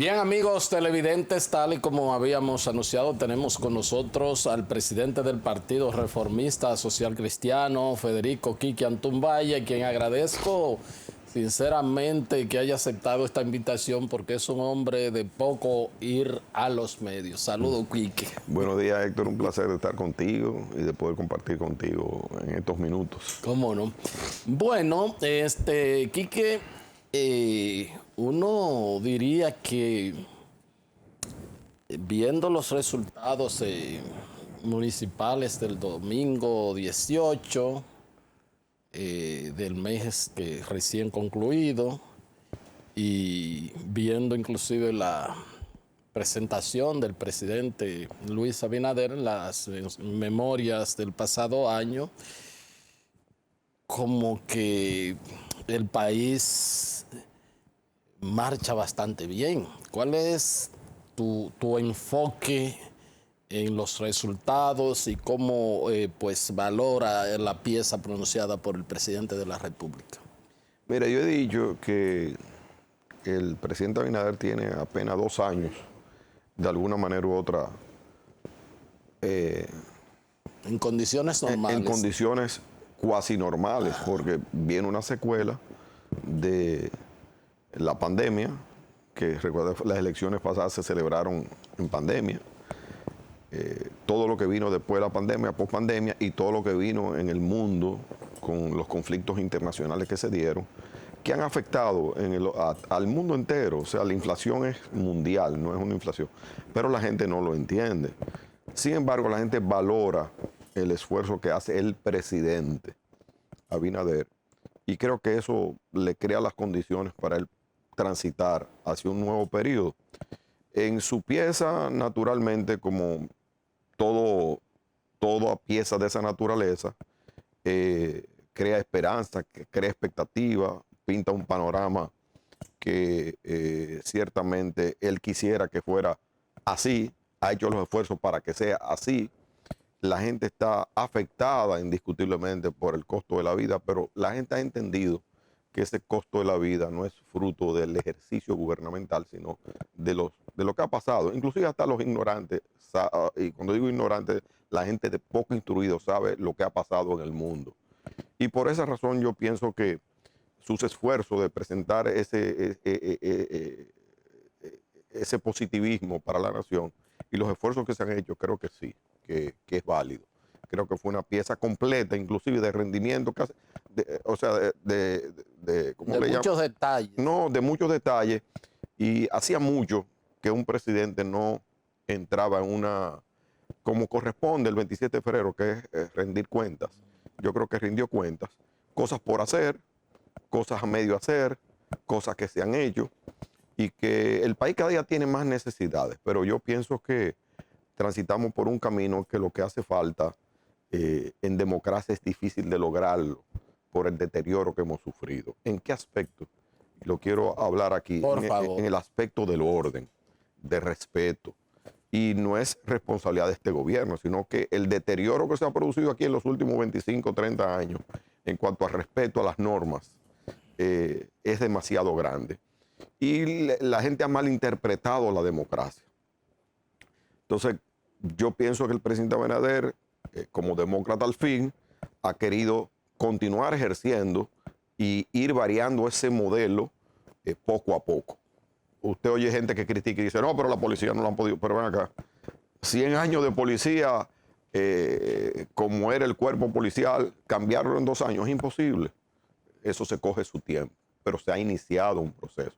Bien, amigos televidentes, tal y como habíamos anunciado, tenemos con nosotros al presidente del Partido Reformista Social Cristiano, Federico Quique Antún Valle, quien agradezco sinceramente que haya aceptado esta invitación porque es un hombre de poco ir a los medios. Saludos, Quique. Buenos días, Héctor. Un placer de estar contigo y de poder compartir contigo en estos minutos. ¿Cómo no? Bueno, Quique, uno diría que viendo los resultados municipales del domingo 18 del mes que recién concluido y viendo inclusive la presentación del presidente Luis Abinader en las memorias del pasado año, como que el país marcha bastante bien. ¿Cuál es tu enfoque en los resultados y cómo pues valora la pieza pronunciada por el presidente de la República? Mira, yo he dicho que el presidente Abinader tiene apenas 2 años, de alguna manera u otra, En condiciones normales. en condiciones cuasi normales, porque viene una secuela de la pandemia, que recuerda las elecciones pasadas se celebraron en pandemia. Todo lo que vino después de la pandemia, post-pandemia, y todo lo que vino en el mundo con los conflictos internacionales que se dieron, que han afectado al mundo entero. O sea, la inflación es mundial, no es una inflación, pero la gente no lo entiende. Sin embargo, la gente valora el esfuerzo que hace el presidente Abinader, y creo que eso le crea las condiciones para él transitar hacia un nuevo periodo. En su pieza, naturalmente, como toda pieza de esa naturaleza, crea esperanza, crea expectativa, pinta un panorama que ciertamente él quisiera que fuera así, ha hecho los esfuerzos para que sea así. La gente está afectada indiscutiblemente por el costo de la vida, pero la gente ha entendido que ese costo de la vida no es fruto del ejercicio gubernamental, sino de lo que ha pasado. Inclusive hasta los ignorantes, y cuando digo ignorantes, la gente de poco instruido sabe lo que ha pasado en el mundo. Y por esa razón yo pienso que sus esfuerzos de presentar ese positivismo para la nación y los esfuerzos que se han hecho, creo que sí, que es válido. Creo que fue una pieza completa, inclusive de rendimiento, o sea, ¿cómo le llaman? Muchos detalles. No, de muchos detalles. Y hacía mucho que un presidente no entraba en como corresponde el 27 de febrero, que es rendir cuentas. Yo creo que rindió cuentas. Cosas por hacer, cosas a medio hacer, cosas que se han hecho, y que el país cada día tiene más necesidades. Pero yo pienso que transitamos por un camino que lo que hace falta en democracia es difícil de lograrlo por el deterioro que hemos sufrido. ¿En qué aspecto? Lo quiero hablar aquí. Por favor. En el aspecto del orden, de respeto. Y no es responsabilidad de este gobierno, sino que el deterioro que se ha producido aquí en los últimos 25, 30 años en cuanto al respeto a las normas es demasiado grande. Y la gente ha malinterpretado la democracia. Entonces, yo pienso que el presidente Abinader, como demócrata al fin, ha querido continuar ejerciendo y ir variando ese modelo poco a poco. Usted oye gente que critica y dice, no, pero la policía no lo han podido. Pero ven acá, 100 años de policía, como era el cuerpo policial, cambiarlo en 2 años es imposible. Eso se coge su tiempo, pero se ha iniciado un proceso.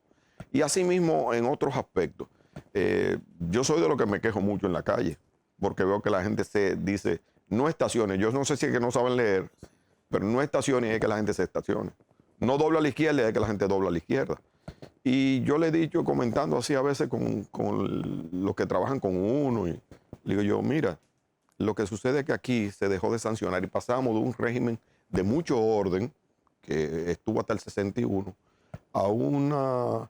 Y asimismo, en otros aspectos, yo soy de los que me quejo mucho en la calle, porque veo que la gente se dice, no estaciones. Yo no sé si es que no saben leer, pero no estaciones es que la gente se estacione. No dobla a la izquierda es que la gente dobla a la izquierda. Y yo le he dicho, comentando así a veces con los que trabajan con uno, y le digo yo, mira, lo que sucede es que aquí se dejó de sancionar y pasamos de un régimen de mucho orden, que estuvo hasta el 61, a una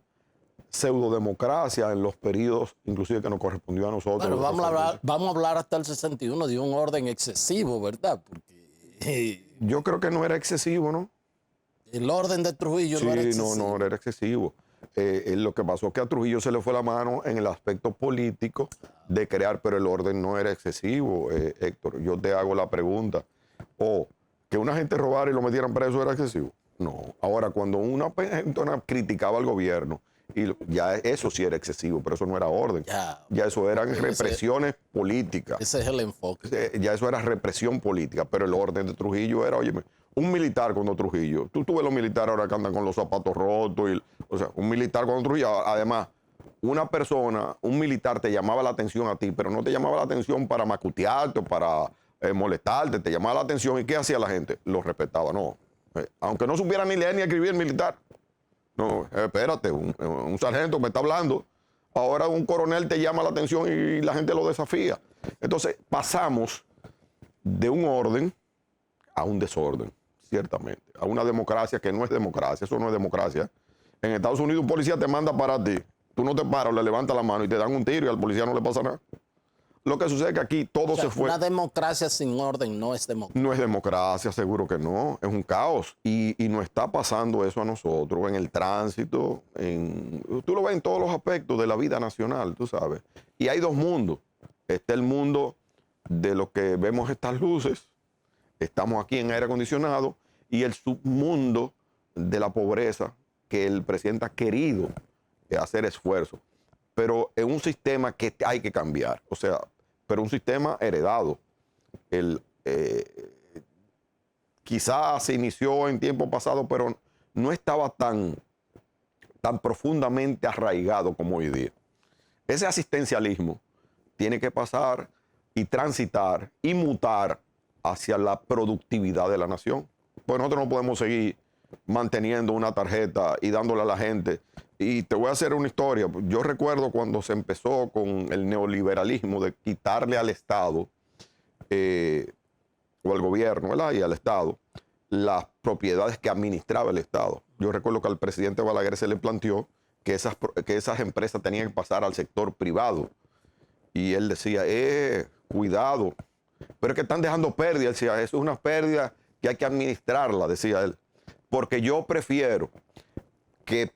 pseudodemocracia en los periodos, inclusive que nos correspondió a nosotros. Bueno, vamos a hablar hasta el 61 de un orden excesivo, ¿verdad? Porque yo creo que no era excesivo, ¿no? el orden de Trujillo sí, no era excesivo. no era excesivo. lo que pasó es que a Trujillo se le fue la mano en el aspecto político de crear, pero el orden no era excesivo, Héctor. Yo te hago la pregunta. Que una gente robara y lo metieran preso era excesivo. No. Ahora, cuando una persona criticaba al gobierno, ya eso sí era excesivo, pero eso no era orden. Ya eso eran represiones políticas. Ese es el enfoque. Ya eso era represión política, pero el orden de Trujillo era, oye, un militar cuando Trujillo. Tú ves los militares ahora que andan con los zapatos rotos. O sea, un militar cuando Trujillo, además, una persona, un militar te llamaba la atención a ti, pero no te llamaba la atención para macutearte o para molestarte, te llamaba la atención. ¿Y qué hacía la gente? Lo respetaba, no. Aunque no supiera ni leer ni escribir el militar. No, espérate, un sargento me está hablando. Ahora un coronel te llama la atención y la gente lo desafía. Entonces pasamos de un orden a un desorden, ciertamente. A una democracia que no es democracia, eso no es democracia. En Estados Unidos un policía te manda para ti. Tú no te paras, le levantas la mano y te dan un tiro y al policía no le pasa nada. Lo que sucede es que aquí todo se fue. Una democracia sin orden no es democracia. No es democracia, seguro que no. Es un caos. Y nos está pasando eso a nosotros en el tránsito. Tú lo ves en todos los aspectos de la vida nacional, tú sabes. Y hay dos mundos. Está el mundo de lo que vemos estas luces. Estamos aquí en aire acondicionado. Y el submundo de la pobreza que el presidente ha querido hacer esfuerzo. Pero en un sistema que hay que cambiar. O sea, pero un sistema heredado. Quizás se inició en tiempo pasado, pero no estaba tan profundamente arraigado como hoy día. Ese asistencialismo tiene que pasar y transitar y mutar hacia la productividad de la nación. Pues nosotros no podemos seguir manteniendo una tarjeta y dándole a la gente. Y te voy a hacer una historia. Yo recuerdo cuando se empezó con el neoliberalismo de quitarle al Estado o al gobierno, ¿verdad? Y al Estado las propiedades que administraba el Estado. Yo recuerdo que al presidente Balaguer se le planteó que esas empresas tenían que pasar al sector privado. Y él decía, cuidado, pero es que están dejando pérdida. Él decía, eso es una pérdida que hay que administrarla, decía él. Porque yo prefiero que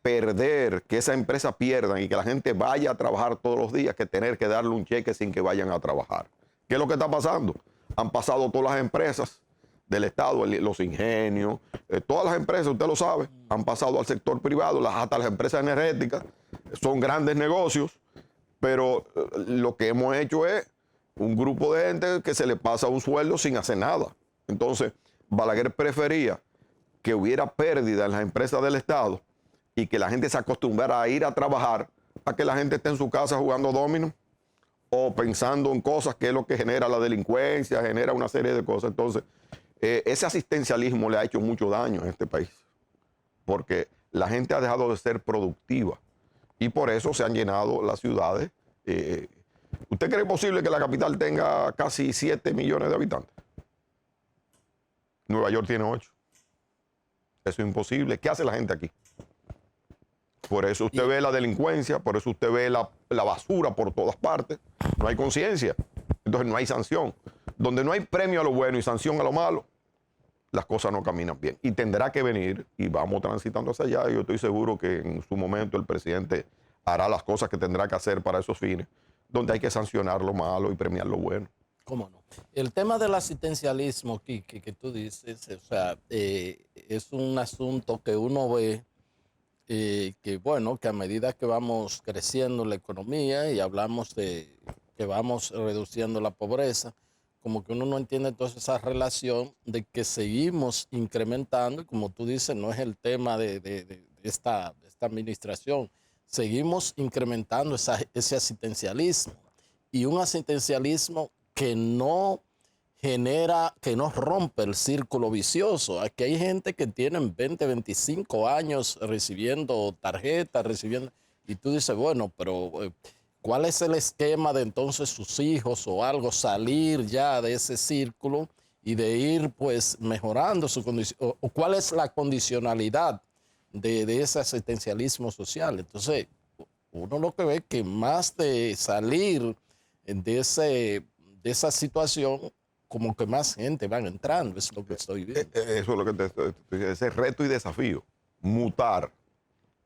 esas empresas pierdan y que la gente vaya a trabajar todos los días que tener que darle un cheque sin que vayan a trabajar. ¿Qué es lo que está pasando? Han pasado todas las empresas del Estado, los ingenios, todas las empresas, usted lo sabe, han pasado al sector privado, hasta las empresas energéticas, son grandes negocios, pero lo que hemos hecho es un grupo de gente que se le pasa un sueldo sin hacer nada. Entonces, Balaguer prefería que hubiera pérdida en las empresas del Estado y que la gente se acostumbrara a ir a trabajar, a que la gente esté en su casa jugando dominó o pensando en cosas que es lo que genera la delincuencia, genera una serie de cosas. Entonces, ese asistencialismo le ha hecho mucho daño en este país, porque la gente ha dejado de ser productiva y por eso se han llenado las ciudades. ¿Usted cree posible que la capital tenga casi 7 millones de habitantes? Nueva York tiene 8. Eso es imposible. ¿Qué hace la gente aquí? Por eso usted ve la delincuencia, por eso usted ve la basura por todas partes. No hay conciencia. Entonces no hay sanción. Donde no hay premio a lo bueno y sanción a lo malo, las cosas no caminan bien. Y tendrá que venir, y vamos transitando hacia allá. Y yo estoy seguro que en su momento el presidente hará las cosas que tendrá que hacer para esos fines, donde hay que sancionar lo malo y premiar lo bueno. ¿Cómo no? El tema del asistencialismo que tú dices, o sea, es un asunto que uno ve que, bueno, que a medida que vamos creciendo la economía y hablamos de que vamos reduciendo la pobreza, como que uno no entiende entonces esa relación de que seguimos incrementando, y como tú dices, no es el tema de esta administración, seguimos incrementando ese asistencialismo y un asistencialismo que no genera, que no rompe el círculo vicioso. Aquí hay gente que tienen 20, 25 años recibiendo tarjetas, y tú dices, bueno, pero ¿cuál es el esquema de entonces sus hijos o algo salir ya de ese círculo y de ir pues mejorando su condición? ¿O cuál es la condicionalidad de ese asistencialismo social? Entonces, uno lo que ve es que más de salir de esa situación, como que más gente van entrando, es lo que estoy viendo. Eso es lo que ese reto y desafío, mutar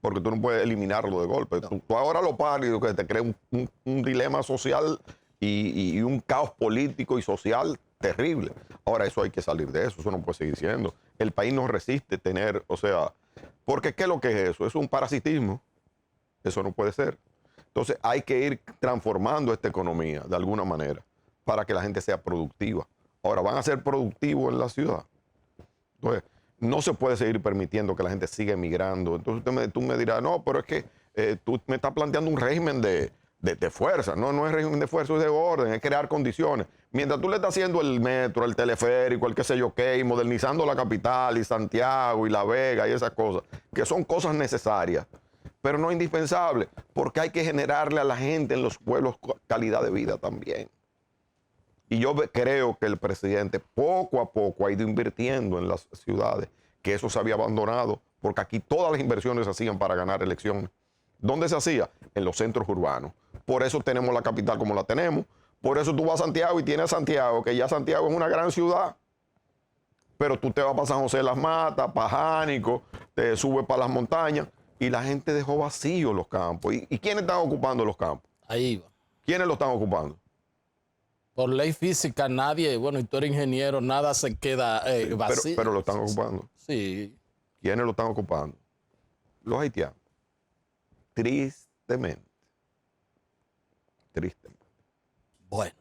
porque tú no puedes eliminarlo de golpe. No. Tú ahora lo paras y que te crea un dilema social y un caos político y social terrible. Ahora eso hay que salir de eso no puede seguir siendo. El país no resiste tener, o sea, porque ¿qué es lo que es eso? Es un parasitismo. Eso no puede ser. Entonces hay que ir transformando esta economía de alguna manera para que la gente sea productiva. Ahora, ¿van a ser productivos en la ciudad? Entonces, no se puede seguir permitiendo que la gente siga emigrando. Entonces tú me dirás, no, pero es que tú me estás planteando un régimen de fuerza. No, no es régimen de fuerza, es de orden, es crear condiciones. Mientras tú le estás haciendo el metro, el teleférico, el qué sé yo qué, y modernizando la capital, y Santiago, y La Vega, y esas cosas, que son cosas necesarias, pero no indispensables, porque hay que generarle a la gente en los pueblos calidad de vida también. Y yo creo que el presidente poco a poco ha ido invirtiendo en las ciudades, que eso se había abandonado, porque aquí todas las inversiones se hacían para ganar elecciones. ¿Dónde se hacía? En los centros urbanos. Por eso tenemos la capital como la tenemos. Por eso tú vas a Santiago y tienes Santiago, que ya Santiago es una gran ciudad. Pero tú te vas para San José de las Matas, para Jánico, te subes para las montañas y la gente dejó vacíos los campos. ¿Y quiénes están ocupando los campos? Ahí va. ¿Quiénes lo están ocupando? Por ley física nadie, bueno, y tú eres ingeniero, nada se queda vacío. Pero lo están ocupando. Sí. ¿Quiénes lo están ocupando? Los haitianos. Tristemente. Tristemente. Bueno,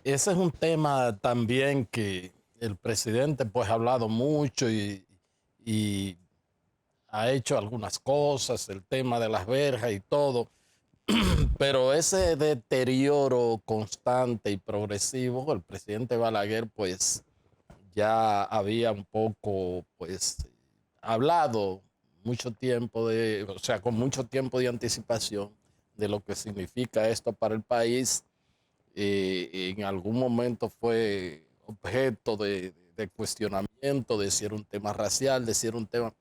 ese es un tema también que el presidente pues ha hablado mucho y ha hecho algunas cosas, el tema de las verjas y todo. Pero ese deterioro constante y progresivo, el presidente Balaguer pues ya había un poco pues hablado mucho tiempo o sea, con mucho tiempo de anticipación de lo que significa esto para el país. En algún momento fue objeto de cuestionamiento, de si era un tema racial, de si era un tema...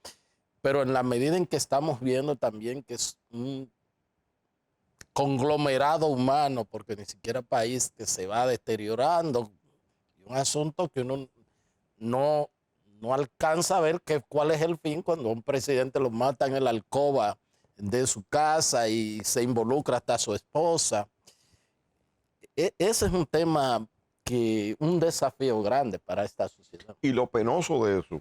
Pero en la medida en que estamos viendo también que es un conglomerado humano, porque ni siquiera país que se va deteriorando, un asunto que uno no alcanza a ver cuál es el fin cuando a un presidente lo mata en la alcoba de su casa y se involucra hasta a su esposa. Ese es un tema un desafío grande para esta sociedad. Y lo penoso de eso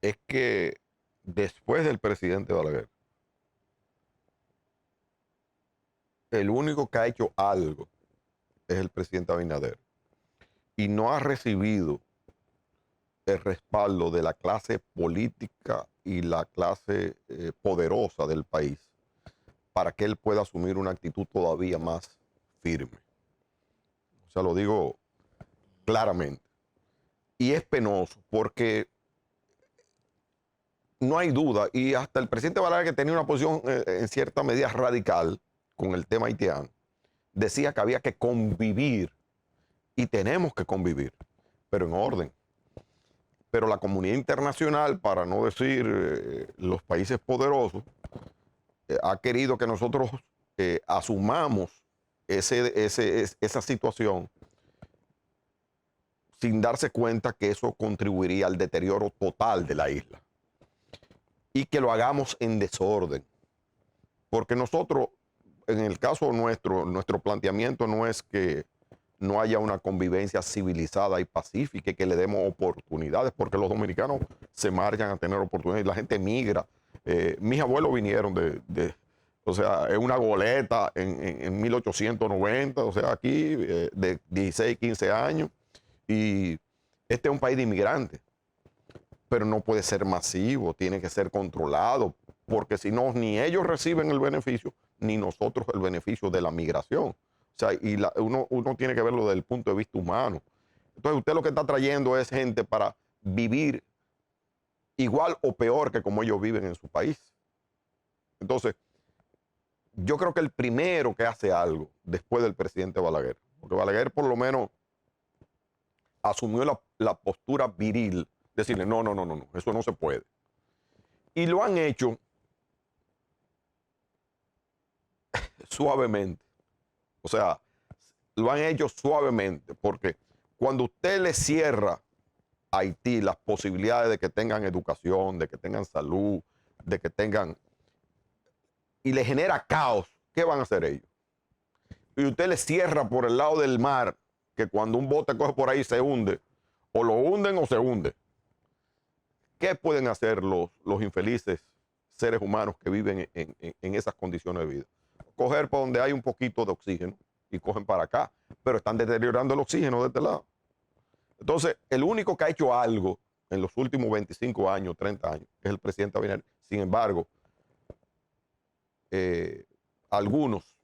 es que después del presidente Balaguer, el único que ha hecho algo es el presidente Abinader. Y no ha recibido el respaldo de la clase política y la clase poderosa del país para que él pueda asumir una actitud todavía más firme. O sea, lo digo claramente. Y es penoso porque no hay duda, y hasta el presidente Balaguer, que tenía una posición en cierta medida radical con el tema haitiano, decía que había que convivir, y tenemos que convivir, pero en orden. Pero la comunidad internacional, para no decir los países poderosos, ha querido que nosotros asumamos esa situación sin darse cuenta que eso contribuiría al deterioro total de la isla. Y que lo hagamos en desorden. Porque nosotros, en el caso nuestro planteamiento no es que no haya una convivencia civilizada y pacífica y que le demos oportunidades, porque los dominicanos se marchan a tener oportunidades, la gente migra. Mis abuelos vinieron o sea, en una goleta en 1890, o sea, aquí de 16, 15 años, y este es un país de inmigrantes, pero no puede ser masivo, tiene que ser controlado, porque si no, ni ellos reciben el beneficio, ni nosotros el beneficio de la migración. O sea, y uno tiene que verlo desde el punto de vista humano. Entonces, usted lo que está trayendo es gente para vivir igual o peor que como ellos viven en su país. Entonces, yo creo que el primero que hace algo después del presidente Balaguer, porque Balaguer por lo menos asumió la postura viril, decirle, no, eso no se puede. Y lo han hecho suavemente. O sea, lo han hecho suavemente, porque cuando usted le cierra a Haití las posibilidades de que tengan educación, de que tengan salud, de que tengan, y le genera caos, ¿qué van a hacer ellos? Y usted le cierra por el lado del mar, que cuando un bote coge por ahí se hunde, o lo hunden o se hunde. ¿Qué pueden hacer los infelices seres humanos que viven en esas condiciones de vida? Coger por donde hay un poquito de oxígeno y cogen para acá, pero están deteriorando el oxígeno de este lado. Entonces, el único que ha hecho algo en los últimos 25 años, 30 años, es el presidente Abinader. Sin embargo, algunos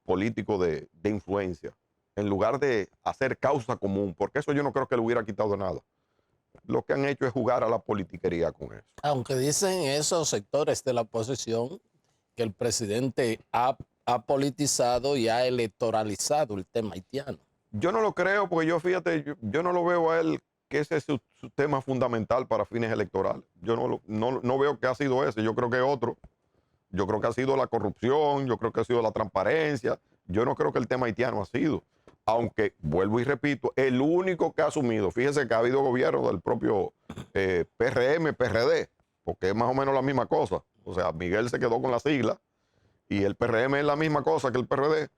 políticos de influencia, en lugar de hacer causa común, porque eso yo no creo que le hubiera quitado nada, lo que han hecho es jugar a la politiquería con eso. Aunque dicen esos sectores de la oposición que el presidente ha politizado y ha electoralizado el tema haitiano. Yo no lo creo, porque fíjate, yo no lo veo a él que ese es su tema fundamental para fines electorales. Yo no veo que ha sido ese, yo creo que es otro. Yo creo que ha sido la corrupción, yo creo que ha sido la transparencia. Yo no creo que el tema haitiano ha sido. Aunque, vuelvo y repito, el único que ha asumido, fíjese que ha habido gobierno del propio PRM, PRD, porque es más o menos la misma cosa. O sea, Miguel se quedó con la sigla y el PRM es la misma cosa que el PRD.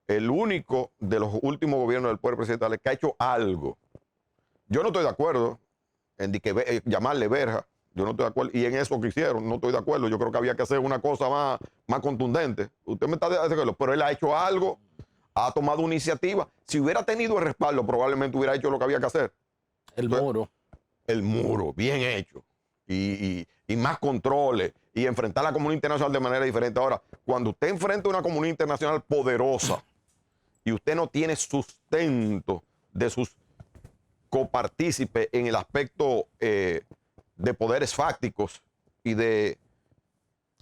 El único de los últimos gobiernos del poder presidencial que ha hecho algo. Yo no estoy de acuerdo en llamarle verja. Yo no estoy de acuerdo. Y en eso que hicieron, no estoy de acuerdo. Yo creo que había que hacer una cosa más contundente. Usted me está diciendo, pero él ha hecho algo, ha tomado una iniciativa. Si hubiera tenido el respaldo, probablemente hubiera hecho lo que había que hacer. El muro. El muro, bien hecho. Y más controles. Y enfrentar la comunidad internacional de manera diferente. Ahora, cuando usted enfrenta una comunidad internacional poderosa y usted no tiene sustento de sus copartícipes en el aspecto de poderes fácticos y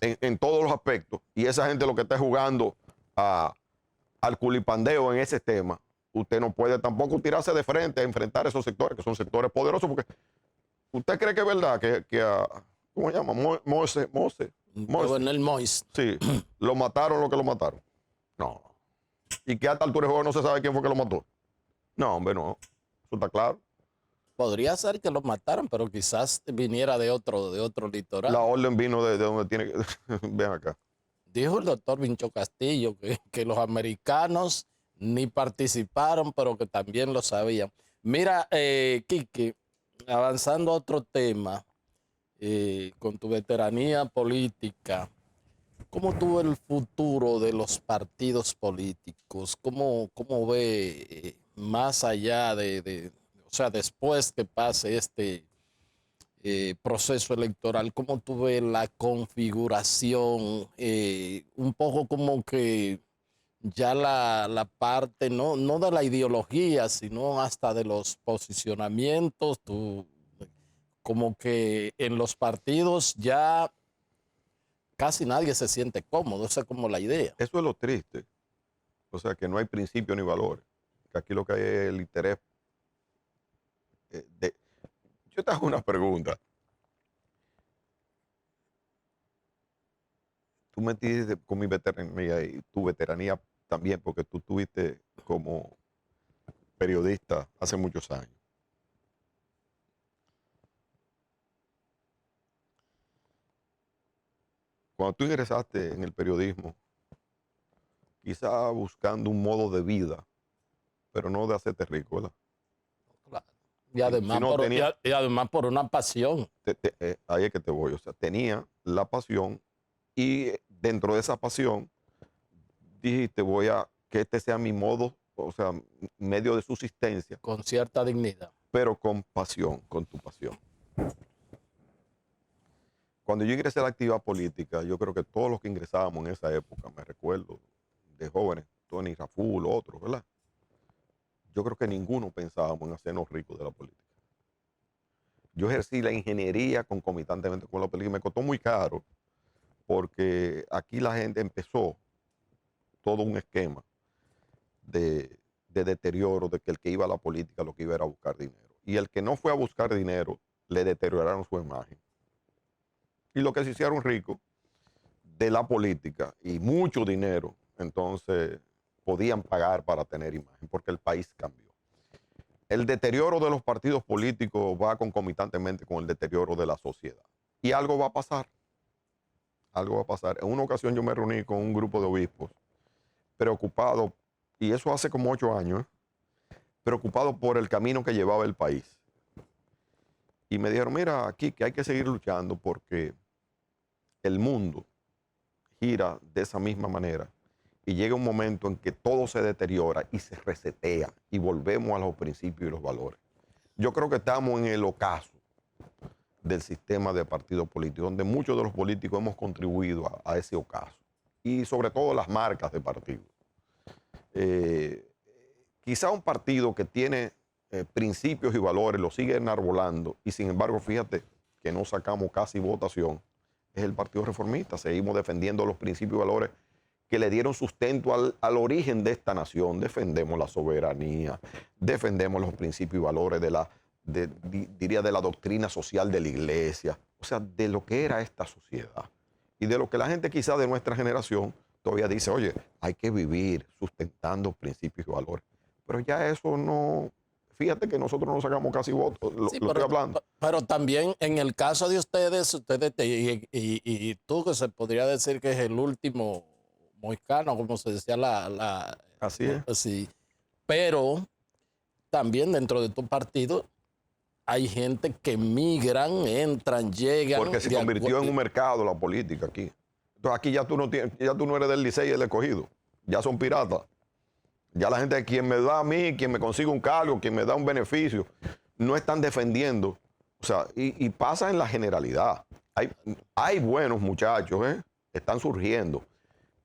en todos los aspectos, y esa gente lo que está jugando al culipandeo en ese tema, usted no puede tampoco tirarse de frente a enfrentar esos sectores, que son sectores poderosos, porque usted cree que es verdad ¿cómo se llama? Moise. El Mois. Sí, lo mataron lo que lo mataron. No. Y que a esta altura de juego no se sabe quién fue que lo mató. No, hombre, no. Eso está claro. Podría ser que lo mataran, pero quizás viniera de otro litoral. La orden vino de donde tiene que... Ven acá. Dijo el doctor Vincho Castillo que los americanos ni participaron, pero que también lo sabían. Mira, Quique, avanzando a otro tema, con tu veteranía política, ¿cómo tú ves el futuro de los partidos políticos? ¿Cómo ve más allá o sea, después que pase este proceso electoral, cómo tú ves la configuración? Un poco como que ya la parte, no de la ideología, sino hasta de los posicionamientos, como que en los partidos ya casi nadie se siente cómodo, esa es como la idea. Eso es lo triste. O sea, que no hay principios ni valores. Que aquí lo que hay es el interés. Yo te hago una pregunta. Tú me dices con mi veteranía y tu veteranía también, porque tú estuviste como periodista hace muchos años. Cuando tú ingresaste en el periodismo, quizá buscando un modo de vida, pero no de hacerte rico, ¿verdad? Claro. Y además, y además por una pasión. Ahí es que te voy. O sea, tenía la pasión y dentro de esa pasión dijiste, voy a que este sea mi modo, o sea, medio de subsistencia. Con cierta dignidad. Pero con pasión, con tu pasión. Cuando yo ingresé a la actividad política, yo creo que todos los que ingresábamos en esa época, me recuerdo, de jóvenes, Tony Raful, otros, ¿verdad? Yo creo que ninguno pensábamos en hacernos ricos de la política. Yo ejercí la ingeniería concomitantemente con la política y me costó muy caro porque aquí la gente empezó todo un esquema de deterioro, de que el que iba a la política lo que iba era a buscar dinero. Y el que no fue a buscar dinero, le deterioraron su imagen. Y lo que se hicieron ricos de la política y mucho dinero, entonces podían pagar para tener imagen, porque el país cambió. El deterioro de los partidos políticos va concomitantemente con el deterioro de la sociedad. Y algo va a pasar. Algo va a pasar. En una ocasión yo me reuní con un grupo de obispos preocupados, y eso hace como 8 años, preocupados por el camino que llevaba el país. Y me dijeron, mira, aquí que hay que seguir luchando porque el mundo gira de esa misma manera y llega un momento en que todo se deteriora y se resetea y volvemos a los principios y los valores. Yo creo que estamos en el ocaso del sistema de partidos políticos, donde muchos de los políticos hemos contribuido a ese ocaso, y sobre todo las marcas de partidos. Quizá un partido que tiene principios y valores lo sigue enarbolando, y sin embargo, fíjate que no sacamos casi votación, es el Partido Reformista. Seguimos defendiendo los principios y valores que le dieron sustento al origen de esta nación. Defendemos la soberanía, defendemos los principios y valores diría de la doctrina social de la iglesia, o sea, de lo que era esta sociedad y de lo que la gente quizá de nuestra generación todavía dice, oye, hay que vivir sustentando principios y valores. Pero ya eso no, fíjate que nosotros no sacamos casi votos, Sí, lo estoy hablando. Pero también en el caso de ustedes y tú, que se podría decir que es el último mohicano, como se decía Así es. Sí, pero también dentro de tu partido hay gente que migran, entran, llegan. Porque se convirtió en un mercado la política aquí. Entonces aquí ya tú no eres del Licey y el Escogido. Ya son piratas. Ya la gente, quien me da a mí, quien me consigue un cargo, quien me da un beneficio, no están defendiendo. O sea, y pasa en la generalidad. Hay buenos muchachos, están surgiendo.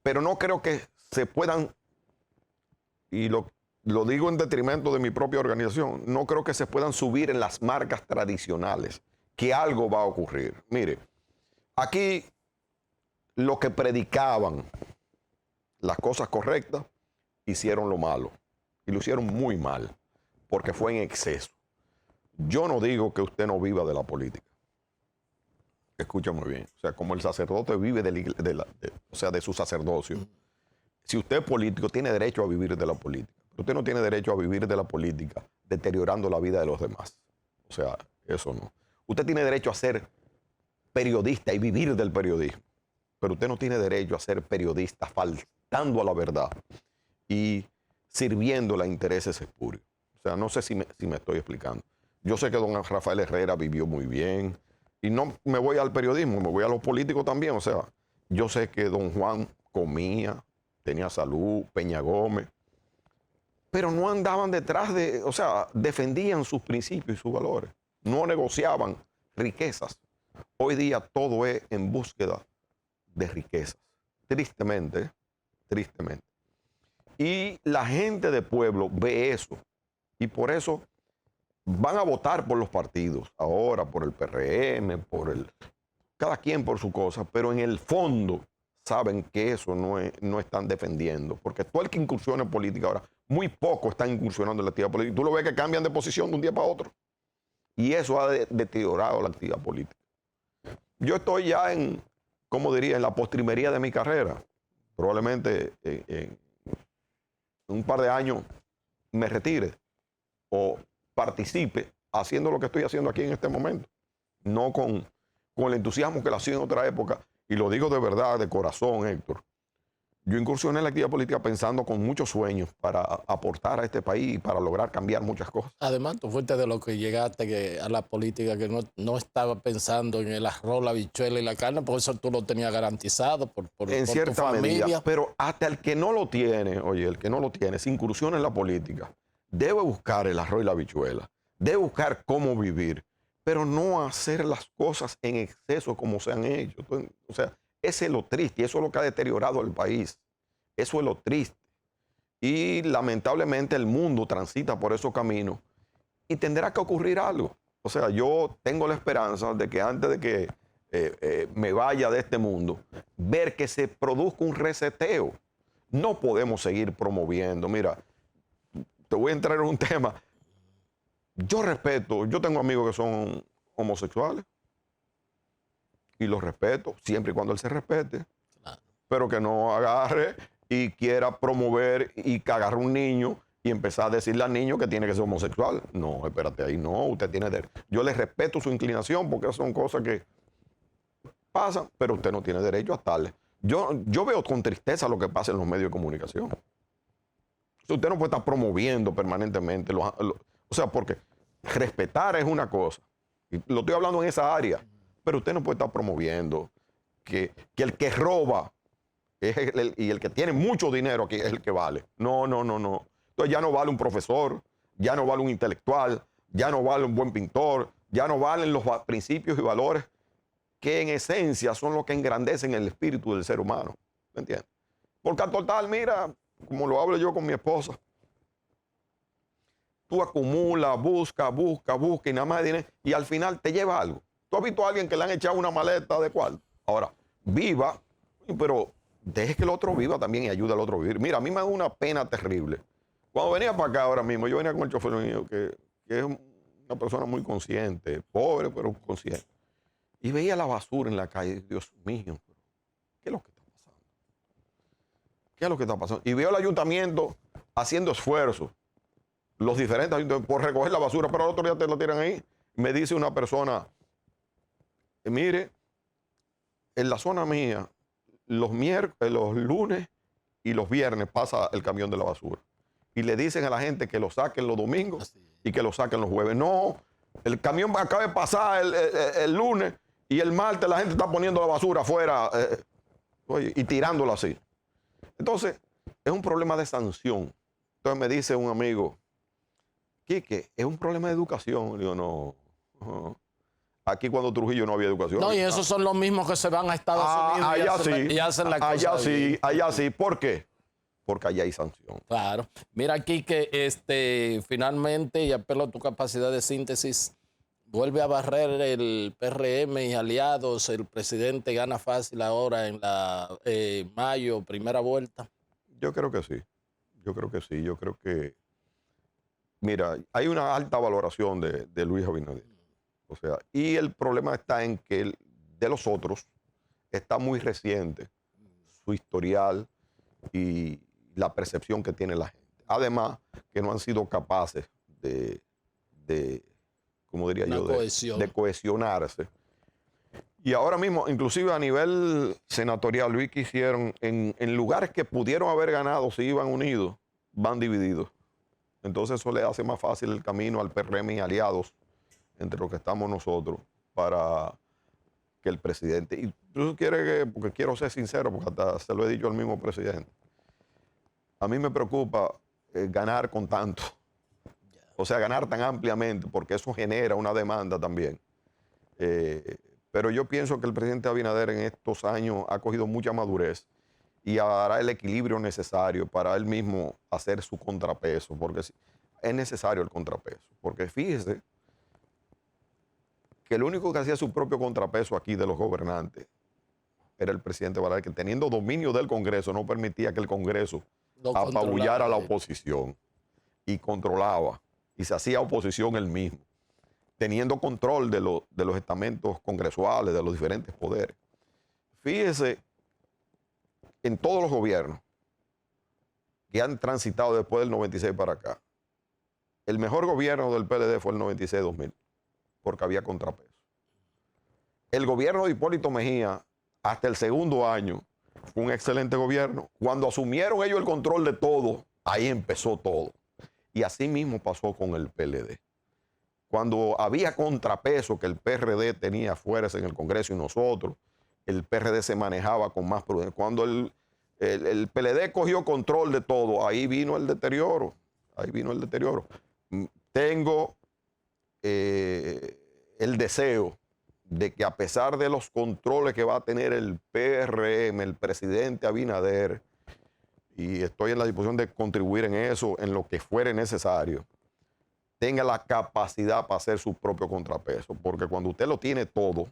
Pero no creo que se puedan, y lo digo en detrimento de mi propia organización, no creo que se puedan subir en las marcas tradicionales, que algo va a ocurrir. Mire, aquí los que predicaban las cosas correctas hicieron lo malo, y lo hicieron muy mal, porque fue en exceso. Yo no digo que usted no viva de la política. Escúchame bien. O sea, como el sacerdote vive de su sacerdocio. Si usted es político, tiene derecho a vivir de la política. Pero usted no tiene derecho a vivir de la política deteriorando la vida de los demás. O sea, eso no. Usted tiene derecho a ser periodista y vivir del periodismo. Pero usted no tiene derecho a ser periodista faltando a la verdad y sirviendo a intereses espurios. O sea, no sé si me estoy explicando. Yo sé que don Rafael Herrera vivió muy bien. Y no me voy al periodismo, me voy a los políticos también. O sea, yo sé que don Juan comía, tenía salud, Peña Gómez, pero no andaban detrás o sea, defendían sus principios y sus valores. No negociaban riquezas. Hoy día todo es en búsqueda de riquezas. Tristemente, tristemente. Y la gente de pueblo ve eso. Y por eso van a votar por los partidos, ahora por el PRM, cada quien por su cosa, pero en el fondo saben que eso no están defendiendo, porque todo el que incursiona en política ahora, muy poco están incursionando en la actividad política. Tú lo ves que cambian de posición de un día para otro, y eso ha deteriorado la actividad política. Yo estoy ya como diría, en la postrimería de mi carrera. Probablemente en un par de años me retire o participe haciendo lo que estoy haciendo aquí en este momento, no con el entusiasmo que lo hacía en otra época, y lo digo de verdad, de corazón, Héctor. Yo incursioné en la actividad política pensando con muchos sueños para aportar a este país y para lograr cambiar muchas cosas. Además, tú fuiste de lo que llegaste a la política, que no estaba pensando en el arroz, la habichuela y la carne, por eso tú lo tenías garantizado por en tu cierta familia. Medida, pero hasta el que no lo tiene, oye, el que no lo tiene, se incursiona en la política, debe buscar el arroz y la habichuela, debe buscar cómo vivir, pero no hacer las cosas en exceso como se han hecho. Entonces, o sea, ese es lo triste, y eso es lo que ha deteriorado el país. Eso es lo triste. Y lamentablemente el mundo transita por esos caminos y tendrá que ocurrir algo. O sea, yo tengo la esperanza de que antes de que me vaya de este mundo, ver que se produzca un reseteo. No podemos seguir promoviendo. Mira, te voy a entrar en un tema. Yo respeto, yo tengo amigos que son homosexuales y los respeto, siempre y cuando él se respete, pero que no agarre y quiera promover y que agarre un niño y empezar a decirle al niño que tiene que ser homosexual. No, espérate ahí, no, usted tiene derecho. Yo le respeto su inclinación porque son cosas que pasan, pero usted no tiene derecho a estarle. Yo veo con tristeza lo que pasa en los medios de comunicación. Usted no puede estar promoviendo permanentemente. O sea, porque respetar es una cosa. Y lo estoy hablando en esa área. Pero usted no puede estar promoviendo que el que roba y el que tiene mucho dinero aquí es el que vale. No. Entonces ya no vale un profesor, ya no vale un intelectual, ya no vale un buen pintor, ya no valen los principios y valores que en esencia son los que engrandecen el espíritu del ser humano. ¿Me entiendes? Porque al total, mira, como lo hablo yo con mi esposa, tú acumulas, busca y nada más dinero, y al final te lleva algo. Tú has visto a alguien que le han echado una maleta de cuarto. Ahora, viva, pero deje que el otro viva también y ayude al otro a vivir. Mira, a mí me da una pena terrible. Cuando venía para acá ahora mismo, yo venía con el chofer mío, que es una persona muy consciente, pobre, pero consciente. Y veía la basura en la calle. Dios mío, ¿qué es lo que está pasando? ¿Qué es lo que está pasando? Y veo el ayuntamiento haciendo esfuerzos, los diferentes ayuntamientos, por recoger la basura, pero al otro día te la tiran ahí. Me dice una persona, mire, en la zona mía, los lunes y los viernes pasa el camión de la basura. Y le dicen a la gente que lo saquen los domingos y que lo saquen los jueves. No, el camión acaba de pasar el lunes y el martes la gente está poniendo la basura afuera y tirándola así. Entonces, es un problema de sanción. Entonces me dice un amigo, Quique, es un problema de educación. Le digo, no. Aquí cuando Trujillo no había educación. No, y esos son los mismos que se van a Estados Unidos y hacen la cosa bien. Allá sí. ¿Por qué? Porque allá hay sanción. Claro. Mira aquí que finalmente, y apelo a tu capacidad de síntesis, vuelve a barrer el PRM y aliados. El presidente gana fácil ahora en la mayo, primera vuelta. Yo creo que sí. Yo creo que, mira, hay una alta valoración de Luis Abinader. O sea, y el problema está en que de los otros está muy reciente su historial y la percepción que tiene la gente. Además, que no han sido capaces de ¿cómo diría yo? De cohesionarse. Y ahora mismo, inclusive a nivel senatorial, Luis, que hicieron en lugares que pudieron haber ganado si iban unidos, van divididos. Entonces eso le hace más fácil el camino al PRM y aliados entre los que estamos nosotros para que el presidente, y tú quieres que, porque quiero ser sincero, porque hasta se lo he dicho al mismo presidente, a mí me preocupa ganar con tanto, o sea, ganar tan ampliamente, porque eso genera una demanda también. Pero yo pienso que el presidente Abinader en estos años ha cogido mucha madurez y hará el equilibrio necesario para él mismo hacer su contrapeso, porque es necesario el contrapeso, porque fíjese que el único que hacía su propio contrapeso aquí de los gobernantes era el presidente Balaguer, que teniendo dominio del Congreso no permitía que el Congreso apabullara a la oposición y controlaba y se hacía oposición él mismo, teniendo control de los estamentos congresuales, de los diferentes poderes. Fíjese, en todos los gobiernos que han transitado después del 96 para acá, el mejor gobierno del PLD fue el 96-2000. Porque había contrapeso. El gobierno de Hipólito Mejía, hasta el segundo año, fue un excelente gobierno. Cuando asumieron ellos el control de todo, ahí empezó todo. Y así mismo pasó con el PLD. Cuando había contrapeso, que el PRD tenía fuerza en el Congreso y nosotros, el PRD se manejaba con más prudencia. Cuando el PLD cogió control de todo, ahí vino el deterioro. Tengo el deseo de que a pesar de los controles que va a tener el PRM, el presidente Abinader, y estoy en la disposición de contribuir en eso, en lo que fuere necesario, tenga la capacidad para hacer su propio contrapeso, porque cuando usted lo tiene todo,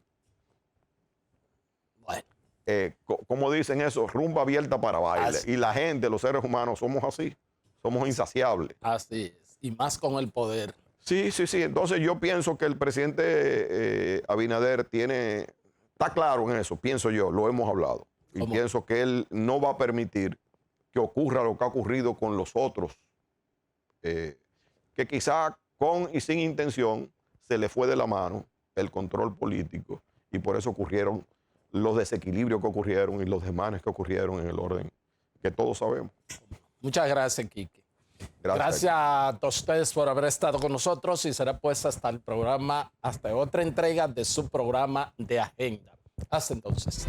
bueno, como dicen eso, rumba abierta para baile, y la gente, los seres humanos, somos así, somos insaciables. Así es, y más con el poder. Sí. Entonces yo pienso que el presidente Abinader está claro en eso, pienso yo, lo hemos hablado. Y pienso que él no va a permitir que ocurra lo que ha ocurrido con los otros, que quizá con y sin intención se le fue de la mano el control político y por eso ocurrieron los desequilibrios que ocurrieron y los desmanes que ocurrieron en el orden que todos sabemos. Muchas gracias, Quique. Gracias a todos ustedes por haber estado con nosotros y será pues hasta el programa, hasta otra entrega de su programa de Agenda. Hasta entonces.